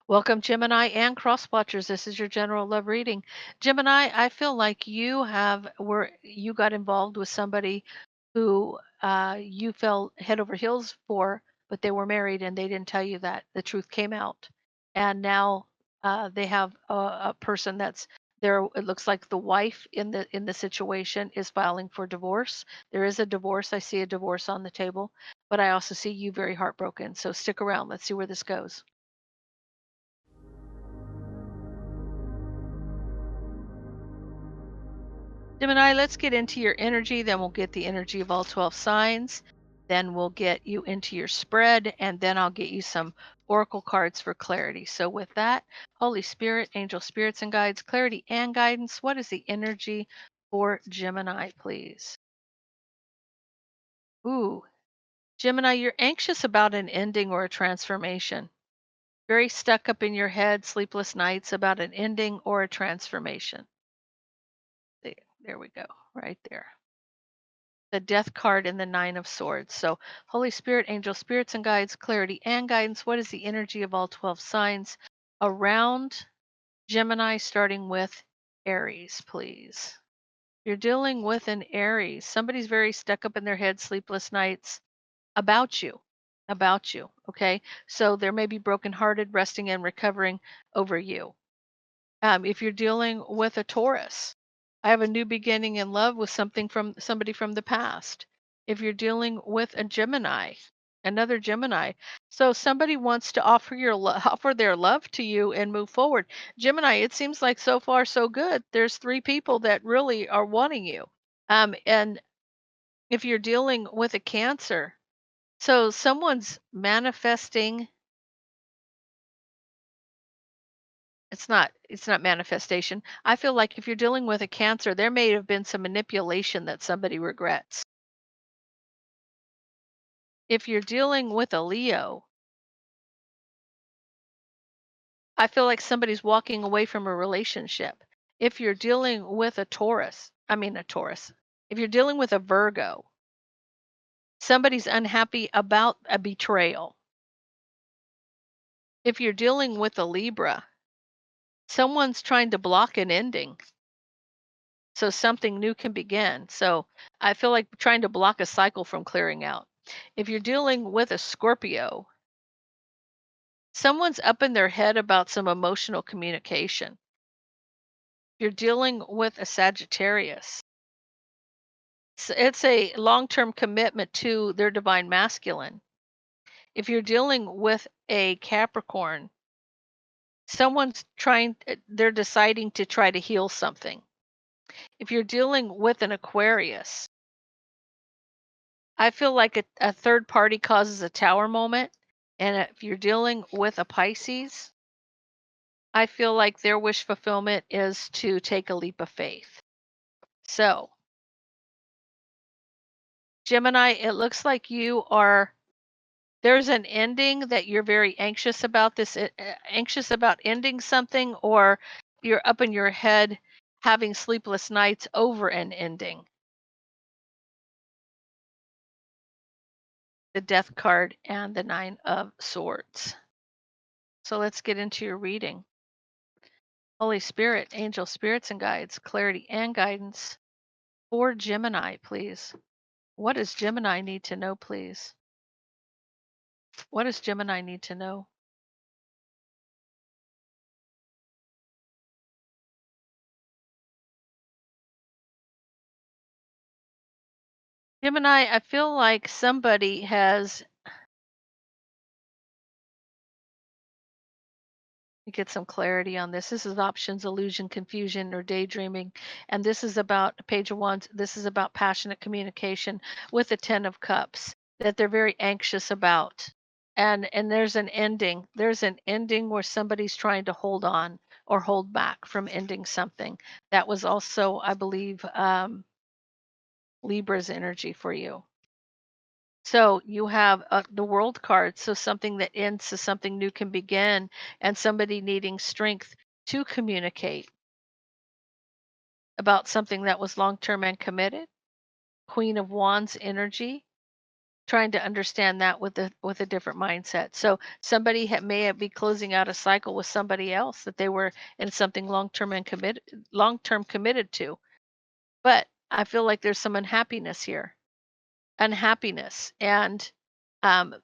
Welcome, Gemini and Cross Watchers. This is your general love reading. Gemini, I feel like you got involved with somebody who you fell head over heels for, but they were married and they didn't tell you that. The truth came out, and now they have a person that's there. It looks like the wife in the situation is filing for divorce. There is a divorce. I see a divorce on the table, but I also see you very heartbroken. So stick around. Let's see where this goes. Gemini, let's get into your energy, then we'll get the energy of all 12 signs. Then we'll get you into your spread, and then I'll get you some oracle cards for clarity. So, with that, Holy Spirit, angel spirits and guides, clarity and guidance. What is the energy for Gemini, please? Ooh, Gemini, you're anxious about an ending or a transformation. Very stuck up in your head, sleepless nights about an ending or a transformation. There we go, right there. The death card and the nine of swords. So Holy Spirit, angel spirits and guides, clarity and guidance. What is the energy of all 12 signs around Gemini, starting with Aries, please? You're dealing with an Aries. Somebody's very stuck up in their head, sleepless nights about you. About you. Okay. So there may be brokenhearted, resting and recovering over you. If you're dealing with a Taurus, I have a new beginning in love with somebody from the past. If you're dealing with a Gemini, another Gemini, so somebody wants to offer their love to you and move forward. Gemini, it seems like so far so good. There's three people that really are wanting you. And if you're dealing with a Cancer, so someone's manifesting. It's not manifestation. I feel like if you're dealing with a Cancer, there may have been some manipulation that somebody regrets. If you're dealing with a Leo, I feel like somebody's walking away from a relationship. If you're dealing with a Taurus, if you're dealing with a Virgo, somebody's unhappy about a betrayal. If you're dealing with a Libra, someone's trying to block an ending so something new can begin. So I feel like trying to block a cycle from clearing out. If you're dealing with a Scorpio, someone's up in their head about some emotional communication. If you're dealing with a Sagittarius, it's a long term commitment to their divine masculine. If you're dealing with a Capricorn, they're deciding to try to heal something. If you're dealing with an Aquarius, I feel like a third party causes a tower moment. And if you're dealing with a Pisces, I feel like their wish fulfillment is to take a leap of faith. So, Gemini, it looks like there's an ending that you're very anxious about anxious about ending something, or you're up in your head having sleepless nights over an ending. The death card and the nine of swords. So let's get into your reading. Holy Spirit, angel spirits and guides, clarity and guidance for Gemini, please. What does Gemini need to know, please? What does Gemini need to know? Gemini, I feel like somebody has to get some clarity on this. This is options, illusion, confusion, or daydreaming. And this is about page of wands. This is about passionate communication with the 10 of cups that they're very anxious about. And there's an ending. There's an ending where somebody's trying to hold on or hold back from ending something. That was also, I believe, Libra's energy for you. So you have the world card. So something that ends, so something new can begin, and somebody needing strength to communicate about something that was long term and committed. Queen of Wands energy. trying to understand that with a different mindset. So somebody may have be closing out a cycle with somebody else that they were in something long term committed to. But I feel like there's some unhappiness here, unhappiness and um,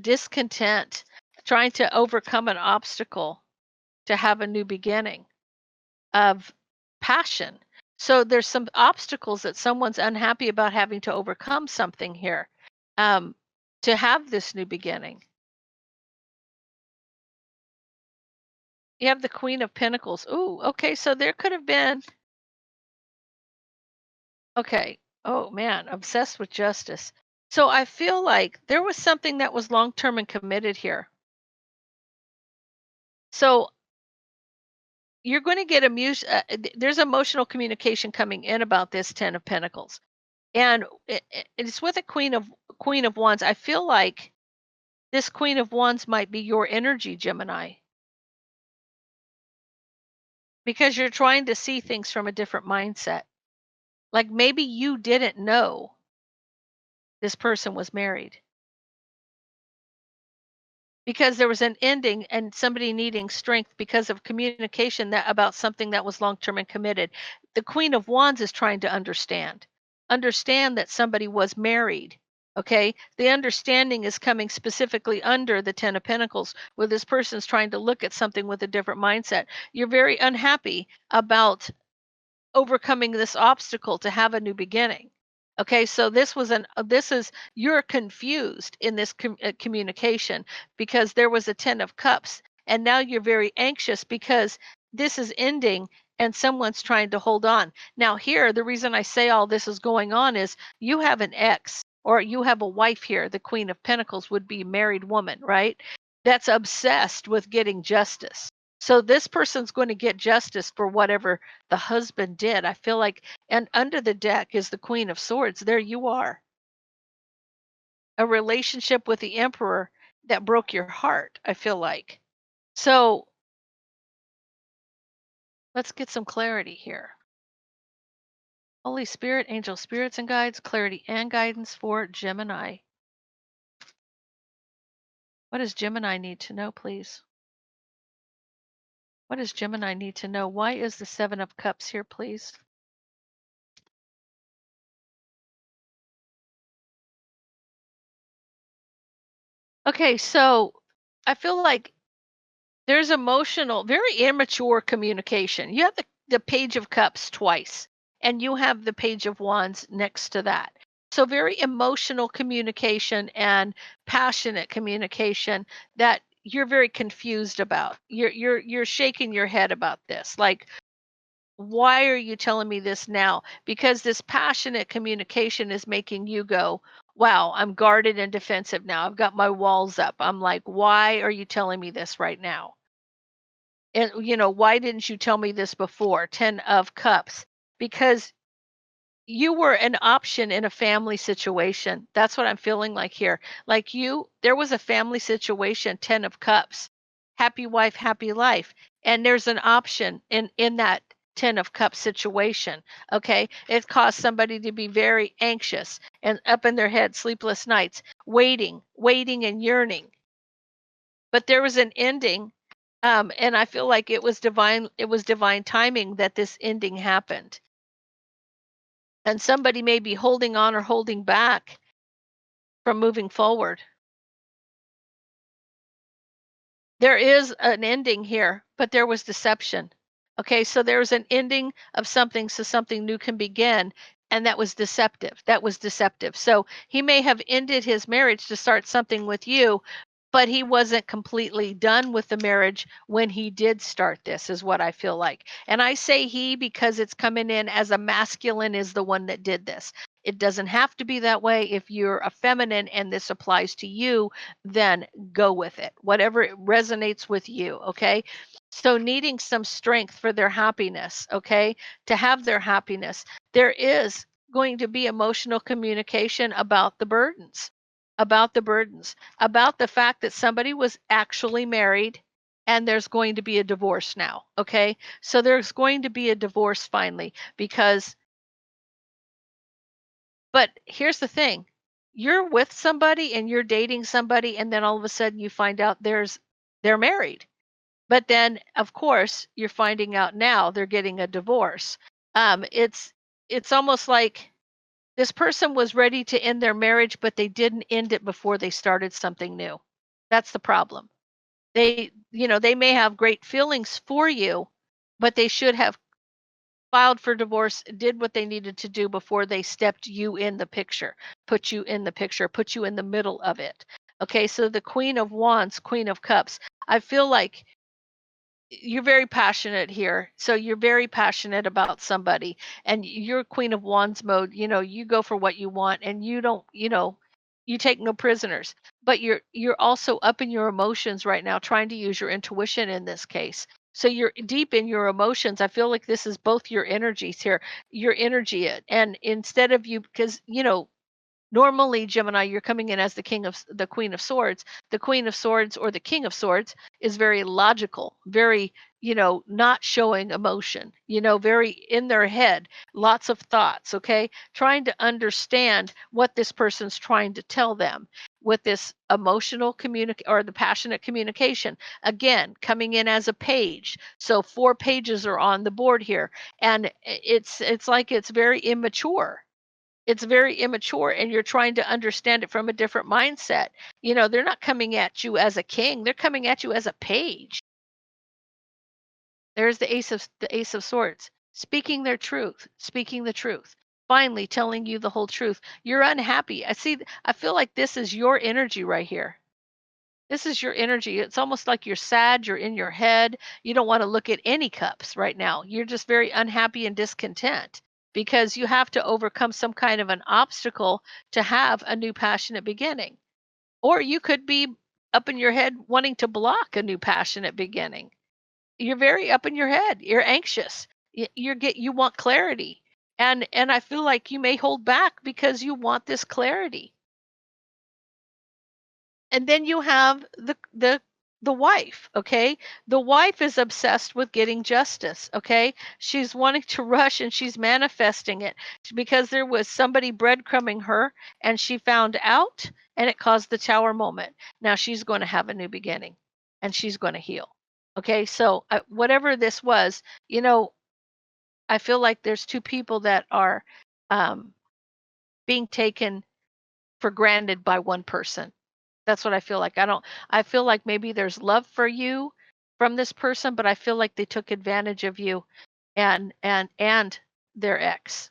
discontent, trying to overcome an obstacle to have a new beginning of passion. So there's some obstacles that someone's unhappy about having to overcome something here um, to have this new beginning. You have the Queen of Pentacles. Ooh, okay. So there could have been, okay. Oh man, obsessed with justice. So I feel like there was something that was long term and committed here. So you're going to get there's emotional communication coming in about this 10 of Pentacles. And it's with a Queen of Wands. I feel like this Queen of Wands might be your energy, Gemini, because you're trying to see things from a different mindset. Like maybe you didn't know this person was married because there was an ending and somebody needing strength because of communication that about something that was long term and committed. The Queen of Wands is trying to understand that somebody was married. Okay, the understanding is coming specifically under the 10 of Pentacles, where this person's trying to look at something with a different mindset. You're very unhappy about overcoming this obstacle to have a new beginning. Okay, so this is you're confused in this communication because there was a 10 of cups and now you're very anxious because this is ending and someone's trying to hold on. Now here the reason I say all this is going on is you have an ex or you have a wife here, the Queen of Pentacles would be a married woman, right? That's obsessed with getting justice. So this person's going to get justice for whatever the husband did. I feel like, and under the deck is the Queen of Swords. There you are. A relationship with the Emperor that broke your heart, I feel like. So let's get some clarity here. Holy Spirit, angel spirits and guides, clarity and guidance for Gemini. What does Gemini need to know, please? What does Gemini need to know? Why is the Seven of Cups here, please? Okay, so I feel like there's emotional, very immature communication. You have the Page of Cups twice, and you have the Page of Wands next to that. So very emotional communication and passionate communication that you're very confused about. You're shaking your head about this. Like, why are you telling me this now? Because this passionate communication is making you go, wow, I'm guarded and defensive now. I've got my walls up. I'm like, why are you telling me this right now? And, why didn't you tell me this before? 10 of Cups. Because you were an option in a family situation. That's what I'm feeling like here. Like there was a family situation, 10 of Cups. Happy wife, happy life. And there's an option in that 10 of Cups situation. Okay? It caused somebody to be very anxious and up in their head, sleepless nights, waiting and yearning. But there was an ending, and I feel like it was divine timing that this ending happened. And somebody may be holding on or holding back from moving forward. There is an ending here, but there was deception. Okay, so there was an ending of something so something new can begin, and that was deceptive. That was deceptive. So he may have ended his marriage to start something with you, but he wasn't completely done with the marriage when he did start this, is what I feel like. And I say he because it's coming in as a masculine is the one that did this. It doesn't have to be that way. If you're a feminine and this applies to you, then go with it. Whatever it resonates with you, okay? So needing some strength for their happiness, okay? To have their happiness, there is going to be emotional communication about the burdens, about the fact that somebody was actually married and there's going to be a divorce now. Okay. So there's going to be a divorce finally because, but here's the thing you're with somebody and you're dating somebody, and then all of a sudden you find out they're married. But then, of course, you're finding out now they're getting a divorce. It's almost like this person was ready to end their marriage, but they didn't end it before they started something new. That's the problem. They may have great feelings for you, but they should have filed for divorce, did what they needed to do before they stepped you in the picture, put you in the picture, put you in the middle of it. Okay, so the Queen of Wands, Queen of Cups. I feel like you're very passionate here. So you're very passionate about somebody, and you're Queen of Wands mode. You go for what you want, and you don't, you take no prisoners. But you're also up in your emotions right now, trying to use your intuition in this case. So you're deep in your emotions. I feel like this is both your energies here, your energy, and instead of you, because normally, Gemini, you're coming in as the Queen of Swords. The Queen of Swords or the King of Swords is very logical, very, not showing emotion, very in their head, lots of thoughts, okay? Trying to understand what this person's trying to tell them with this emotional or the passionate communication. Again, coming in as a page. So 4 pages are on the board here, and it's like it's very immature. It's very immature, and you're trying to understand it from a different mindset. They're not coming at you as a king, they're coming at you as a page. There's the Ace of Swords, speaking their truth, speaking the truth. Finally telling you the whole truth. You're unhappy. I feel like this is your energy right here. This is your energy. It's almost like you're sad, you're in your head. You don't want to look at any cups right now. You're just very unhappy and discontent because you have to overcome some kind of an obstacle to have a new passionate beginning. Or you could be up in your head wanting to block a new passionate beginning. You're very up in your head. You're anxious. You want clarity. And I feel like you may hold back because you want this clarity. And then you have the wife. Okay, the wife is obsessed with getting justice. Okay, she's wanting to rush, and she's manifesting it because there was somebody breadcrumbing her, and she found out, and it caused the tower moment. Now she's going to have a new beginning, and she's going to heal. Okay, so whatever this was, I feel like there's two people that are um, being taken for granted by one person. That's what I feel like. I feel like maybe there's love for you from this person, but I feel like they took advantage of you, and their ex,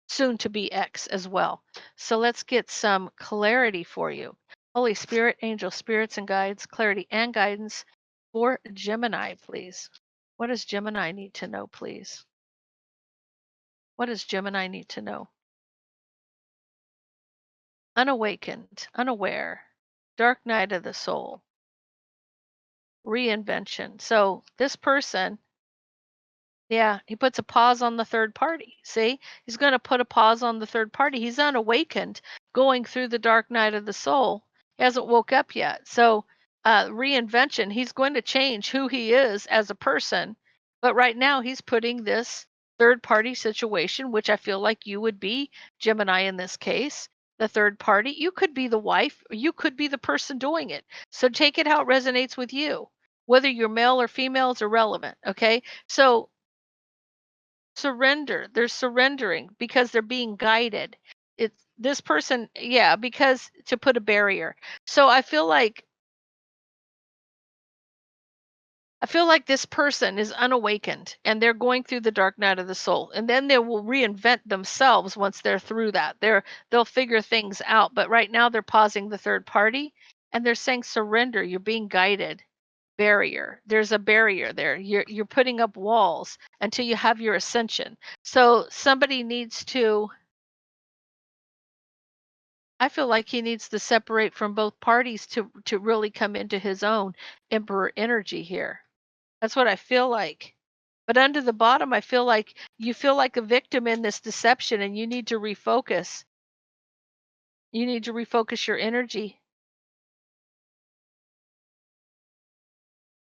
soon to be ex as well. So let's get some clarity for you. Holy Spirit, angel spirits and guides, clarity and guidance for Gemini, please. What does Gemini need to know, please? What does Gemini need to know? Unawakened, unaware, dark night of the soul, reinvention. So this person, yeah, he puts a pause on the third party. See, he's going to put a pause on the third party. He's unawakened, going through the dark night of the soul. He hasn't woke up yet. So, reinvention, he's going to change who he is as a person. But right now, he's putting this third party situation, which I feel like you would be, Gemini, in this case. The third party, you could be the wife, or you could be the person doing it. So take it how it resonates with you. Whether you're male or female is irrelevant. Okay. So surrender. They're surrendering because they're being guided. It's this person, yeah, because to put a barrier. So I feel like this person is unawakened, and they're going through the dark night of the soul, and then they will reinvent themselves once they're through that. They'll figure things out, but right now they're pausing the third party, and they're saying surrender. You're being guided. Barrier. There's a barrier there. You're putting up walls until you have your ascension. So somebody needs to, I feel like he needs to separate from both parties to really come into his own emperor energy here. That's what I feel like. But under the bottom, I feel like you feel like a victim in this deception, and you need to refocus. You need to refocus your energy.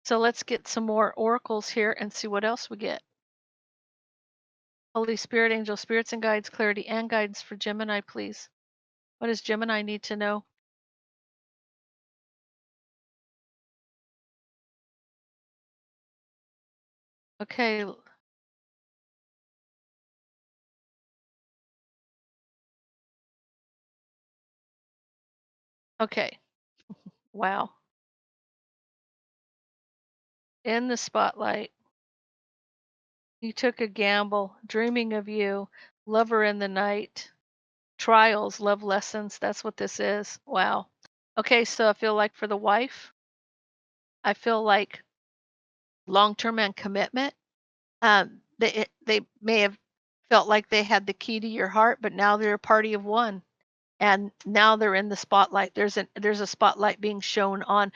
So let's get some more oracles here and see what else we get. Holy Spirit, angel spirits and guides, clarity and guidance for Gemini, please. What does Gemini need to know? Okay, okay. Wow. In the spotlight. You took a gamble, dreaming of you, lover in the night, trials, love lessons. That's what this is. Wow. Okay, so I feel like for the wife, I feel like long-term and commitment. They may have felt like they had the key to your heart, but now they're a party of one. And now they're in the spotlight. There's a spotlight being shown on.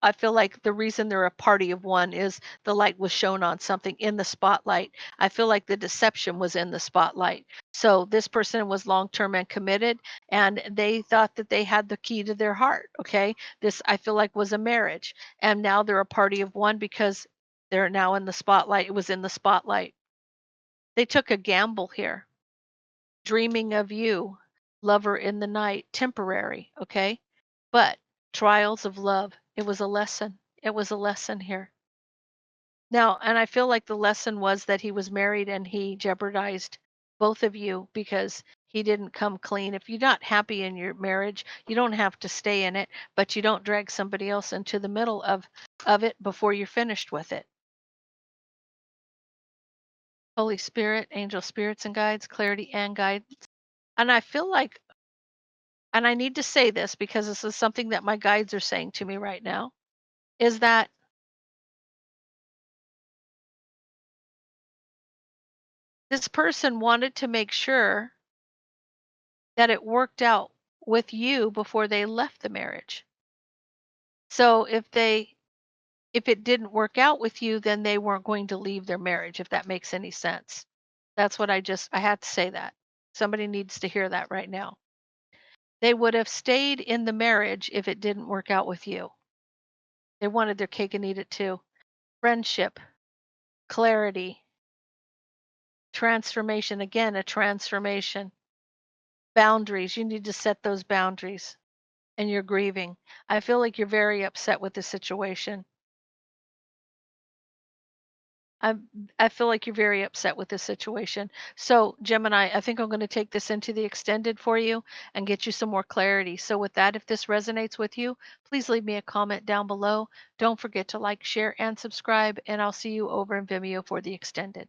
I feel like the reason they're a party of one is the light was shown on something in the spotlight. I feel like the deception was in the spotlight. So this person was long term and committed, and they thought that they had the key to their heart. Okay. This I feel like was a marriage. And now they're a party of one because they're now in the spotlight. It was in the spotlight. They took a gamble here. Dreaming of you, lover in the night, temporary, okay? But trials of love, it was a lesson. It was a lesson here. Now, and I feel like the lesson was that he was married and he jeopardized both of you because he didn't come clean. If you're not happy in your marriage, you don't have to stay in it, but you don't drag somebody else into the middle of it before you're finished with it. Holy Spirit, angel spirits and guides, clarity and guidance. And I feel like, and I need to say this because this is something that my guides are saying to me right now, is that this person wanted to make sure that it worked out with you before they left the marriage. So if it didn't work out with you, then they weren't going to leave their marriage, if that makes any sense. That's what I had to say that. Somebody needs to hear that right now. They would have stayed in the marriage if it didn't work out with you. They wanted their cake and eat it too. Friendship, clarity, transformation, again, a transformation. Boundaries, you need to set those boundaries, and you're grieving. I feel like you're very upset with the situation. I I feel like you're very upset with this situation. So, Gemini, I think I'm going to take this into the extended for you and get you some more clarity. So, with that, if this resonates with you, please leave me a comment down below. Don't forget to like, share, and subscribe, and I'll see you over in Vimeo for the extended.